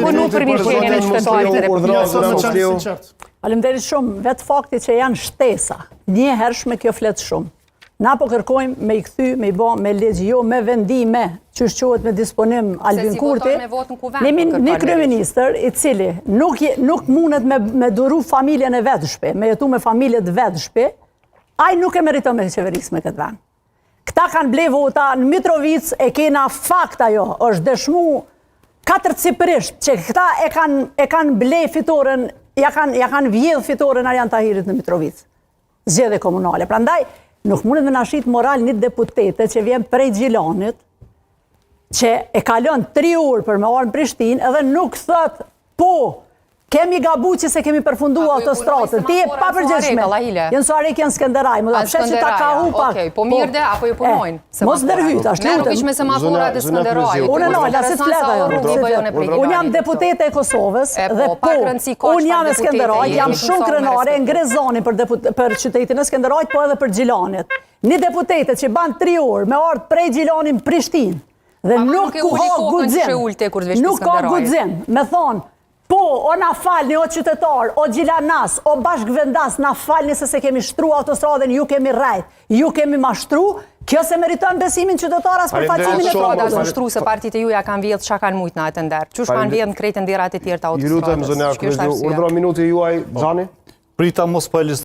punu për mirëqenien e qytetarit. Faleminderit shumë, vetë fakti që janë shtesa, një hershme kjo flet shumë. Na po kërkojmë me i kthy, me i bë me legj, jo me vendime, që shquhet me disponim Albin Kurti. Një kryeministër i cili nuk mundet me duru familjen e vetë shpe, me jetu me familjet vetë shpe, ai nuk e meriton me qeveris me këtë vend. Këta kanë ble vota në Mitrovic, e kena fakt ajo, është dëshmu 4 cipërisht, që këta e kanë ble fitoren, ja kanë vjedh fitoren Arjan Tahirit në Mitrovic. Zgjedhje komunale. Prandaj, nuk mundet me nashit moral një deputete që vjen prej Gjilanit, që e kalon 3 orë për me orë në Prishtinë, edhe nuk thot, po, kemi gabu që se kemi përfundu autostratën. Ti e pa përgjeshme. Jënë Suarek, janë Skenderaj. Më da pshet që ta ka hu pak. Po mirë dhe, apo ju punojnë? Mos dërhyt, ashtë lutëm. Nuk ishme semaforat e Skenderaj. Unë në, lasit fleta jo. Unë jam deputete e Kosovës, dhe po, unë jam e Skenderaj, jam shumë krenare, ngrezoni për qytetin e Skenderaj, po edhe për Gjilanit. Një deputete që ban 3 orë me ardhë prej Gjilanin Prishtinë, dhe nuk ka gudzim, me thonë, po, o na falni, o qytetar, o gjilanas, o bashkëvendas, na falni se kemi shtru autostradën, ju kemi rajt, ju kemi mashtru, kjo se meriton besimin qytetaras për facimin e autostradës. Në shtru se partit e juja kanë vjedh që kanë mujt në atë ndërë. Qush kanë vjedh në krejtë ndirat e tjerë të autostradës? Ju lutem, zonja Kryzhju, urdhro minuti juaj, Xhani? Prita mos pa